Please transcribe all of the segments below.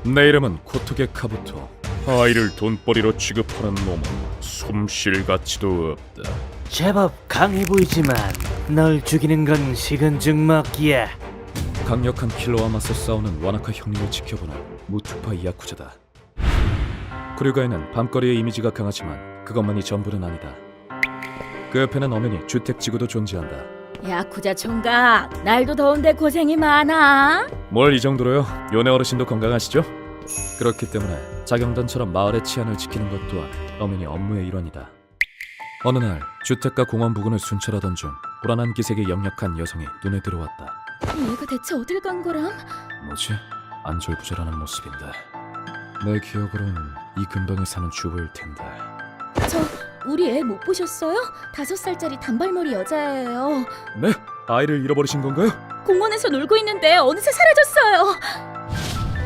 내 이름은 코토게 카부토. 아이를 돈벌이로 취급하는 놈은 숨쉴 가치도 없다. 제법 강해 보이지만 널 죽이는 건 식은 죽 먹기야. 강력한 킬러와 맞서 싸우는 와나카 형님을 지켜보는 무투파 야쿠자다. 쿠류가에는 밤거리의 이미지가 강하지만 그것만이 전부는 아니다. 그 옆에는 엄연히 주택지구도 존재한다. 야쿠자 총각, 날도 더운데 고생이 많아. 뭘 이 정도로요? 요네 어르신도 건강하시죠? 그렇기 때문에 자경단처럼 마을의 치안을 지키는 것 또한 엄연히 업무의 일환이다. 어느 날 주택가 공원 부근을 순찰하던 중 불안한 기색의 역력한 여성이 눈에 들어왔다. 얘가 대체 어딜 간 거람? 뭐지? 안절부절하는 모습인데 내 기억으로는 이 근방에 사는 주부일 텐데. 저 우리 애 못 보셨어요? 5살짜리 단발머리 여자예요. 네? 아이를 잃어버리신 건가요? 공원에서 놀고 있는데 어느새 사라졌어요.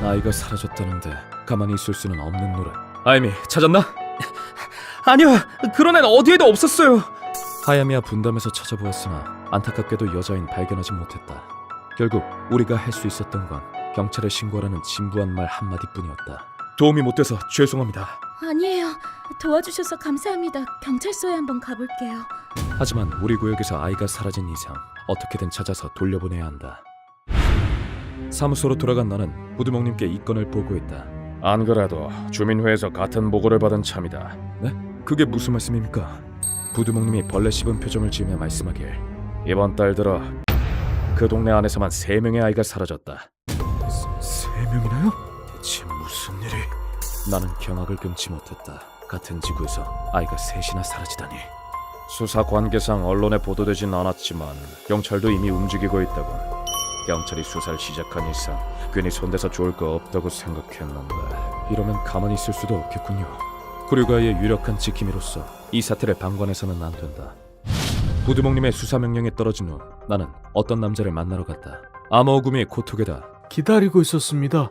아이가 사라졌다는데 가만히 있을 수는 없는 노릇. 아이미 찾았나? 아니요, 그런 애는 어디에도 없었어요. 하야미와 분담해서 찾아보았으나 안타깝게도 여자인 발견하지 못했다. 결국 우리가 할 수 있었던 건 경찰에 신고하라는 진부한 말 한마디뿐이었다. 도움이 못 돼서 죄송합니다. 아니에요. 도와주셔서 감사합니다. 경찰서에 한번 가볼게요. 하지만 우리 구역에서 아이가 사라진 이상 어떻게든 찾아서 돌려보내야 한다. 사무소로 돌아간 나는 부두목님께 이 건을 보고했다. 안 그래도 주민회에서 같은 보고를 받은 참이다. 네? 그게 무슨 말씀입니까? 부두목님이 벌레 씹은 표정을 지으며 말씀하길, 이번 달 들어 그 동네 안에서만 3명의 아이가 사라졌다. 3명이나요? 대체 무슨 일이? 나는 경악을 금치 못했다. 같은 지구에서 아이가 3이나 사라지다니. 수사 관계상 언론에 보도되진 않았지만 경찰도 이미 움직이고 있다고. 경찰이 수사를 시작한 이상 괜히 손대서 좋을 거 없다고 생각했는데 이러면 가만히 있을 수도 없겠군요. 쿠류가의 유력한 지킴이로서 이 사태를 방관해서는 안 된다. 부두목님의 수사 명령에 떨어진 후 나는 어떤 남자를 만나러 갔다. 아머구미의 코토게다. 기다리고 있었습니다.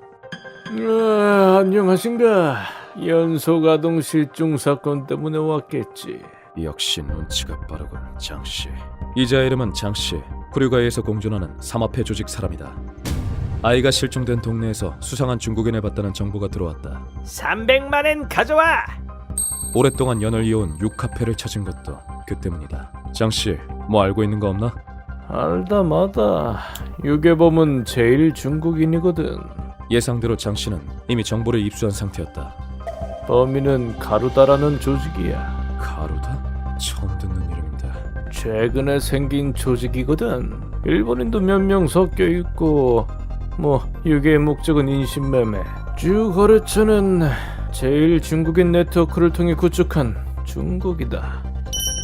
안녕하신가. 연속아동 실종 사건 때문에 왔겠지. 역시 눈치가 빠르군, 장씨. 이자 이름은 장씨. 쿠류가에서 공존하는 삼합회 조직 사람이다. 아이가 실종된 동네에서 수상한 중국인을 봤다는 정보가 들어왔다. 300만엔 가져와. 오랫동안 연을 이어온 육카페를 찾은 것도 그 때문이다. 장씨, 뭐 알고 있는 거 없나? 알다 마다. 유괴범은 제일 중국인이거든. 예상대로 장씨는 이미 정보를 입수한 상태였다. 범인은 가루다라는 조직이야. 가루다? 처음 듣는 이름인데. 최근에 생긴 조직이거든. 일본인도 몇 명 섞여 있고, 유괴의 목적은 인신매매. 주 거래처는 제일 중국인 네트워크를 통해 구축한 중국이다.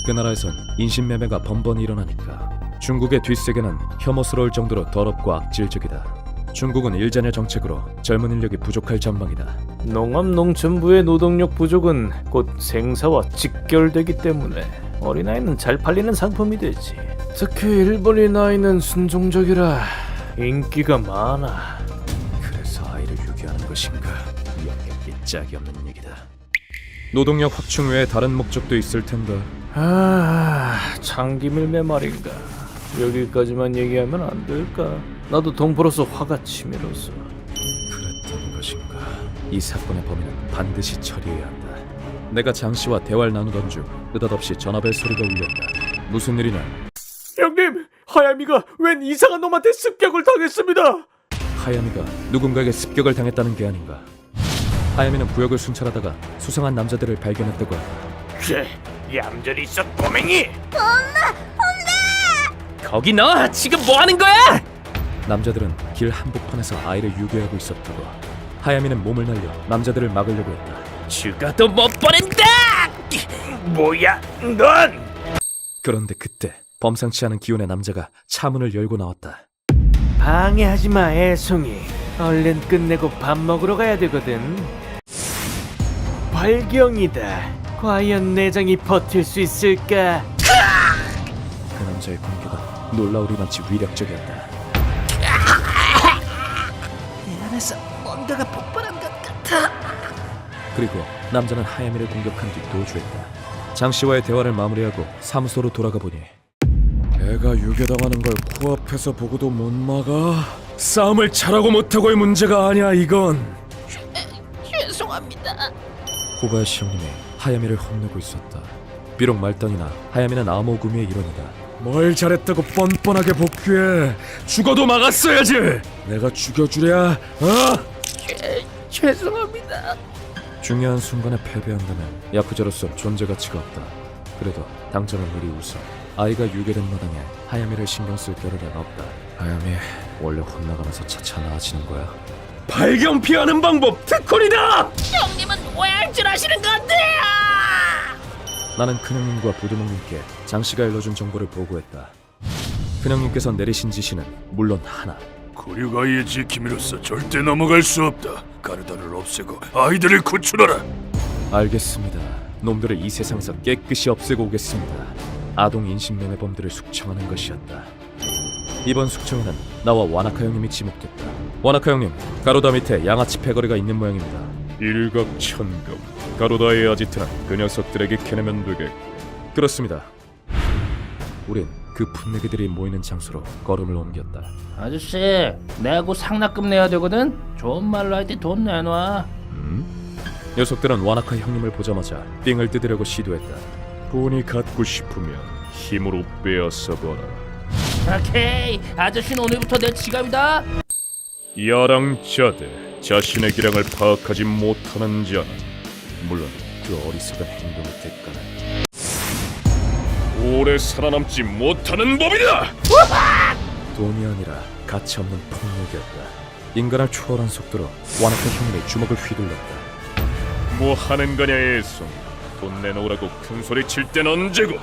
그 나라에선 인신매매가 번번이 일어나니까 중국의 뒷세계는 혐오스러울 정도로 더럽고 악질적이다. 중국은 일자녀 정책으로 젊은 인력이 부족할 전망이다. 농업농촌부의 노동력 부족은 곧 생사와 직결되기 때문에 어린아이는 잘 팔리는 상품이 되지. 특히 일본인 아이는 순종적이라 인기가 많아. 그래서 아이를 유괴하는 것인가? 역겹게 짝이 없는 얘기다. 노동력 확충 외에 다른 목적도 있을 텐데. 장기밀매 말인가. 여기까지만 얘기하면 안 될까? 나도 동포로서 화가 치밀어서. 그랬던 것인가? 이 사건의 범인은 반드시 처리해야 한다. 내가 장씨와 대화를 나누던 중 느닷없이 전화벨 소리가 울렸다. 무슨 일이냐? 형님! 하야미가 웬 이상한 놈한테 습격을 당했습니다! 하야미가 누군가에게 습격을 당했다는 게 아닌가? 하야미는 구역을 순찰하다가 수상한 남자들을 발견했다고 한다. 얌전히 있어 꼬맹이! 거기 너 지금 뭐 하는 거야? 남자들은 길 한복판에서 아이를 유괴하고 있었다고. 하야미는 몸을 날려 남자들을 막으려고 했다. 죽어도 못 보낸다! 뭐야 넌! 그런데 그때 범상치 않은 기운의 남자가 차문을 열고 나왔다. 방해하지마 애송이. 얼른 끝내고 밥 먹으러 가야 되거든. 발경이다. 과연 내장이 버틸 수 있을까? 그 남자의 공격은 놀라우리만치 위력적이었다. 이 안에서 뭔가가 폭발한 것 같아. 그리고 남자는 하야미를 공격한 뒤 도주했다. 장씨와의 대화를 마무리하고 사무소로 돌아가 보니 애가 유괴당하는 걸 코앞에서 보고도 못 막아. 싸움을 잘하고 못하고의 문제가 아니야 이건. 코바야시 형님이 하야미를 혼내고 있었다. 비록 말단이나 하야미는 아모구미의 일원이다. 뭘 잘했다고 뻔뻔하게 복귀해. 죽어도 막았어야지. 내가 죽여주랴. 죄송합니다. 중요한 순간에 패배한다면 야쿠자로서 존재 가치가 없다. 그래도 당장은 일이 우선. 아이가 유괴된 마당에 하야미를 신경 쓸 겨를은 없다. 하야미 원래 혼나가면서 차차 나아지는 거야. 발경 피하는 방법 특권이다. 형님은 왜 알줄하시는 건데요? 나는 큰형님과 부두목님께 장씨가 일러준 정보를 보고했다. 큰형님께서 내리신 지시는 물론 하나. 고류가이의 지킴이로서 절대 넘어갈 수 없다. 가르다를 없애고 아이들을 구출하라. 알겠습니다. 놈들을 이 세상에서 깨끗이 없애고 오겠습니다. 아동 인신매매범들을 숙청하는 것이었다. 이번 숙청에는 나와 와나카 형님이 지목됐다. 와나카 형님, 가로다 밑에 양아치 패거리가 있는 모양입니다. 일각천금. 가로다의 아지트는 그 녀석들에게 캐내면 되겠고. 그렇습니다. 우린 그 풋내기들이 모이는 장소로 걸음을 옮겼다. 아저씨, 내가 곧 상납금 내야 되거든. 좋은 말로 할 때 돈 내놔. 녀석들은 와나카 형님을 보자마자 삥을 뜯으려고 시도했다. 돈이 갖고 싶으면 힘으로 빼앗아 봐라. 오케이, 아저씨는 오늘부터 내 지갑이다. 야랑자대, 자신의 기량을 파악하지 못하는 자는 물론 그 어리석은 행동의 대가는 오래 살아남지 못하는 법이다. 돈이 아니라 가치없는 폭력이었다. 인간을 초월한 속도로 와나카 형님의 주먹을 휘둘렀다. 뭐 하는 거냐 애송. 돈 내놓으라고 큰 소리 칠 땐 언제고.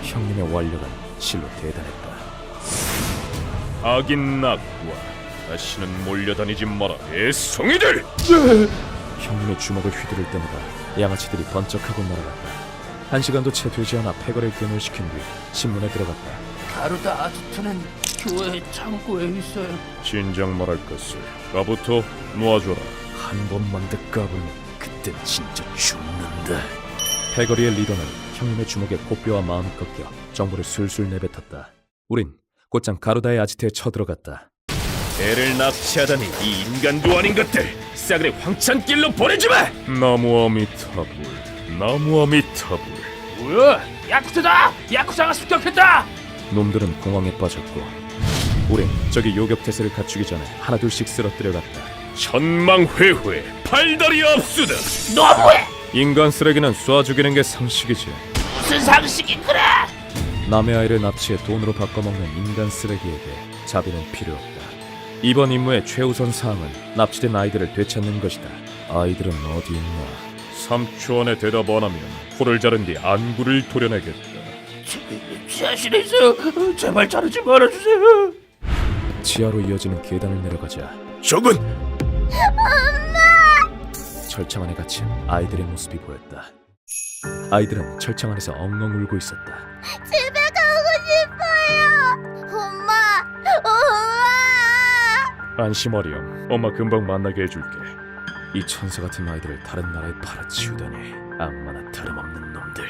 형님의 완력은 실로 대단했다. 악인 낙과 다시는 몰려다니지 마라 애송이들. 형님의 주먹을 휘두를 때마다 양아치들이 번쩍하고 날아갔다. 1시간도 채 되지 않아 패거리를 괴멸시킨 뒤 신문에 들어갔다. 가루다 아지트는 교회 창고에 있어요. 진작 말할 것을 까부터 놓아줘라. 한 번만 더 까불면 그땐 진짜 죽는다. 패거리의 리더는 형님의 주먹에 코뼈와 마음이 꺾여 정보를 술술 내뱉었다. 우린 곧장 가루다의 아지트에 쳐들어갔다. 애를 납치하다니 이 인간도 아닌 것들. 싸그리 황천길로 보내주마. 나무 아미타불, 나무 아미타불. 뭐야? 야쿠자다! 야쿠자가 습격했다! 놈들은 공황에 빠졌고 우린 저기 요격태세를 갖추기 전에 하나둘씩 쓰러뜨려갔다. 천망회후에 팔다리 압수다. 너무해! 인간 쓰레기는 쏴 죽이는 게 상식이지. 무슨 상식이 그래? 남의 아이를 납치해 돈으로 바꿔먹는 인간 쓰레기에게 자비는 필요 없다. 이번 임무의 최우선 사항은 납치된 아이들을 되찾는 것이다. 아이들은 어디 있나? 3초 안에 대답 안 하면 코를 자른 뒤 안구를 도려내겠다. 자신 있어요. 제발 자르지 말아주세요. 지하로 이어지는 계단을 내려가자 적은 철창 안에 갇힌 아이들의 모습이 보였다. 아이들은 철창 안에서 엉엉 울고 있었다. 집에 가고 싶어요. 엄마. 안심하렴. 엄마 금방 만나게 해줄게. 이 천사 같은 아이들을 다른 나라에 팔아치우다니 악마나 다름없는 놈들.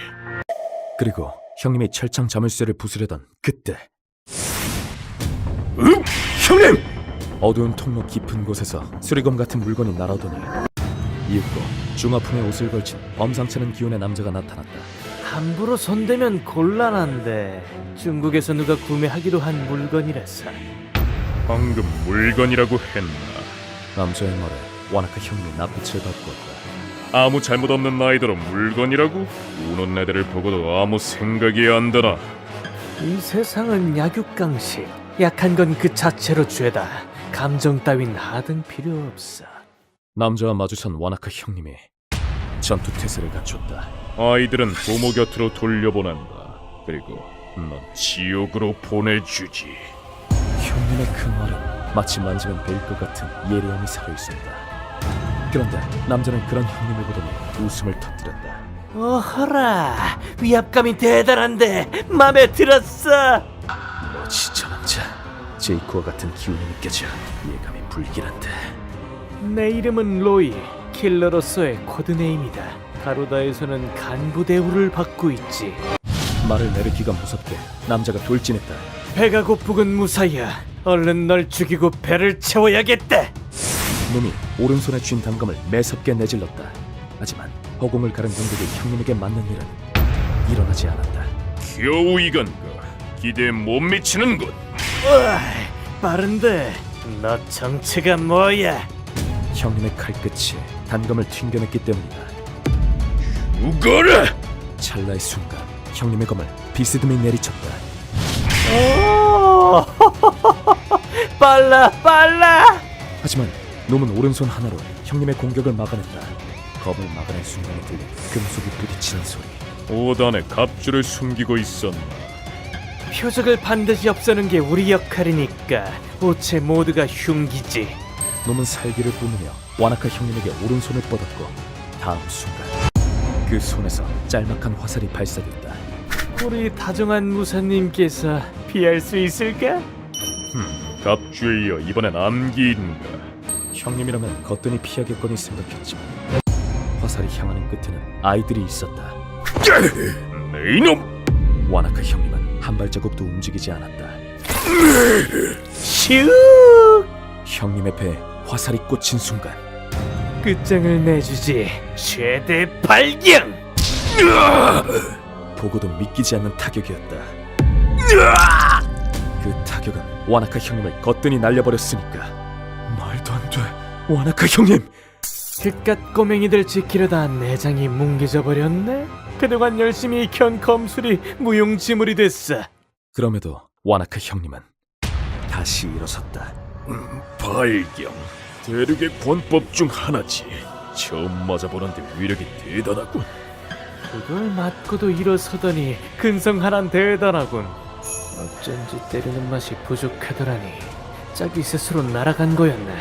그리고 형님이 철창 자물쇠를 부수려던 그때 형님! 어두운 통로 깊은 곳에서 수리검 같은 물건이 날아오더니 이윽고 중화품에 옷을 걸친 범상치 않은 기운의 남자가 나타났다. 함부로 손대면 곤란한데 중국에서 누가 구매하기로 한 물건이라서. 방금 물건이라고 했나? 남자의 말에 와나카 형님이 낯빛을 바꾸었다. 아무 잘못 없는 나이더러 물건이라고? 우는 애들을 보고도 아무 생각이 안 드나? 이 세상은 약육강식. 약한 건 그 자체로 죄다. 감정 따윈 하등 필요 없어. 남자와 마주선 와나카 형님이 전투 태세를 갖췄다. 아이들은 부모 곁으로 돌려보낸다. 그리고 넌 지옥으로 보내주지. 형님의 그 말은 마치 만지면 될 것 같은 예리함이 살아있었다. 그런데 남자는 그런 형님을 보더니 웃음을 터뜨렸다. 어허라, 위압감이 대단한데 맘에 들었어. 뭐지 저 남자? 제이코와 같은 기운이 느껴져 예감이 불길한데. 내 이름은 로이, 킬러로서의 코드네임이다. 가로다에서는 간부 대우를 받고 있지. 말을 내뱉기가 무섭게 남자가 돌진했다. 배가 고프군 무사야. 얼른 널 죽이고 배를 채워야겠다. 놈이 오른손에 쥔 단검을 매섭게 내질렀다. 하지만 허공을 가른 공격이 형님에게 맞는 일은 일어나지 않았다. 겨우 이건가? 기대에 못 미치는군. 우와, 빠른데 너 정체가 뭐야? 형님의 칼끝이 단검을 튕겨냈기 때문이다. 죽어라! 찰나의 순간 형님의 검을 비스듬히 내리쳤다. 오, 빨라. 하지만 놈은 오른손 하나로 형님의 공격을 막아냈다. 검을 막아낸 순간에 들린 금속이 부딪히는 소리. 5단에 갑주를 숨기고 있었나? 표적을 반드시 없애는 게 우리 역할이니까 오체 모두가 흉기지. 놈은 살기를 뿜으며 와나카 형님에게 오른손을 뻗었고 다음 순간 그 손에서 짤막한 화살이 발사됐다. 우리 다정한 무사님께서 피할 수 있을까? 갑주에 이어 이번엔 암기인가? 형님이라면 거뜬히 피하겠거니 생각했지만 화살이 향하는 끝에는 아이들이 있었다. 네 이놈! 와나카 형님은 한 발자국도 움직이지 않았다. 슉! 형님의 배에 화살이 꽂힌 순간 끝장을 내주지. 최대 발견! 보고도 믿기지 않는 타격이었다. 그 타격은 와나카 형님을 거뜬히 날려버렸으니까. 말도 안 돼. 와나카 형님! 그깟 꼬맹이들 지키려다 내장이 뭉개져 버렸네? 그동안 열심히 익혀온 검술이 무용지물이 됐어. 그럼에도 와나카 형님은 다시 일어섰다. 발경. 대륙의 권법 중 하나지. 처음 맞아보는데 위력이 대단하군. 그걸 맞고도 일어서더니 근성 하나는 대단하군. 어쩐지 때리는 맛이 부족하더라니. 짝이 스스로 날아간 거였나.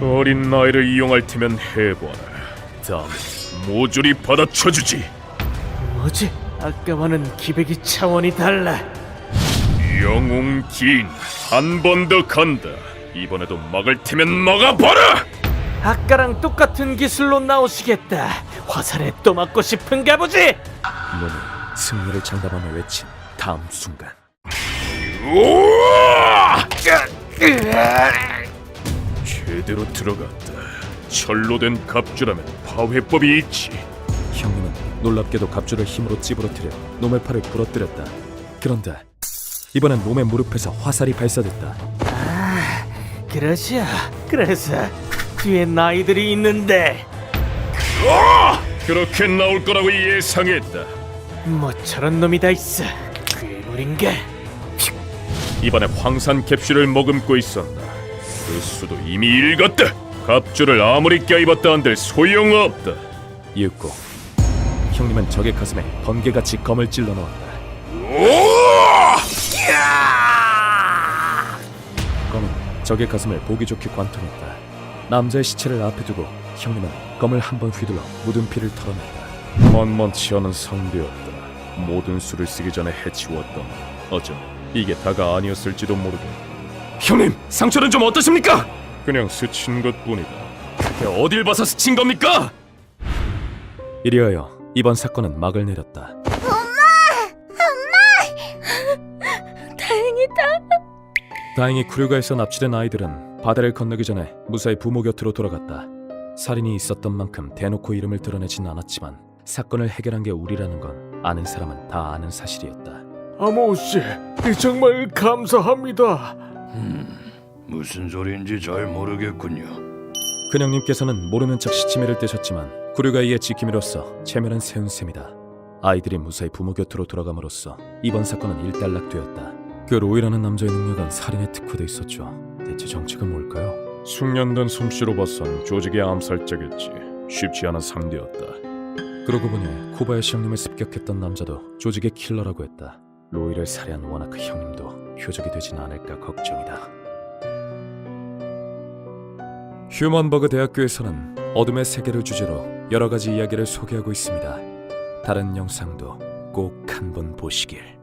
어린 나이를 이용할 테면 해봐라. 다음에 모조리 받아쳐주지. 뭐지? 아까와는 기백이 차원이 달라. 영웅 긴 한 번 더 간다. 이번에도 막을 테면 막아봐라. 아까랑 똑같은 기술로 나오시겠다. 화살에 또 맞고 싶은가 보지? 놈이 승리를 장담하며 외친 다음 순간 우와! 제대로 들어갔다. 철로 된 갑주라면 파회법이 있지. 형님은 놀랍게도 갑주를 힘으로 찌부러뜨려 놈의 팔을 부러뜨렸다. 그런데 이번엔 놈의 무릎에서 화살이 발사됐다. 그러시오. 그래서 뒤엔 아이들이 있는데 그렇게 나올 거라고 예상했다. 뭐 저런 놈이 다 있어. 괴물인가? 이번에 황산 캡슐을 머금고 있었나. 그 수도 이미 읽었다. 갑주를 아무리 껴입었다 한들 소용없다. 이윽고 형님은 적의 가슴에 번개같이 검을 찔러 넣었다. 검은 적의 가슴을 보기 좋게 관통했다. 남자의 시체를 앞에 두고 형님은 검을 한번 휘둘러 묻은 피를 털어냈다. 만만치 않은 상대였다. 모든 수를 쓰기 전에 해치웠던 어쩜 이게 다가 아니었을지도 모르겠다. 형님, 상처는 좀 어떠십니까? 그냥 스친 것뿐이다. 그게 어딜 봐서 스친 겁니까? 이리하여 이번 사건은 막을 내렸다. 다행이다. 다행히 쿠류가에서 납치된 아이들은 바다를 건너기 전에 무사히 부모 곁으로 돌아갔다. 살인이 있었던 만큼 대놓고 이름을 드러내진 않았지만 사건을 해결한 게 우리라는 건 아는 사람은 다 아는 사실이었다. 아모씨, 정말 감사합니다. 무슨 소리인지 잘 모르겠군요. 큰형님께서는 모르는 척 시치미를 떼셨지만 쿠류가이의 지킴이로서 체면은 세운 셈이다. 아이들이 무사히 부모 곁으로 돌아감으로써 이번 사건은 일단락되었다. 그 로이라는 남자의 능력은 살인에 특화돼 있었죠. 대체 정체가 뭘까요? 숙련된 솜씨로 봐선 조직의 암살자겠지. 쉽지 않은 상대였다. 그러고 보니 코바야시 형님을 습격했던 남자도 조직의 킬러라고 했다. 로이를 살해한 와나카 형님도 표적이 되진 않을까 걱정이다. 휴먼버그 대학교에서는 어둠의 세계를 주제로 여러 가지 이야기를 소개하고 있습니다. 다른 영상도 꼭 한번 보시길.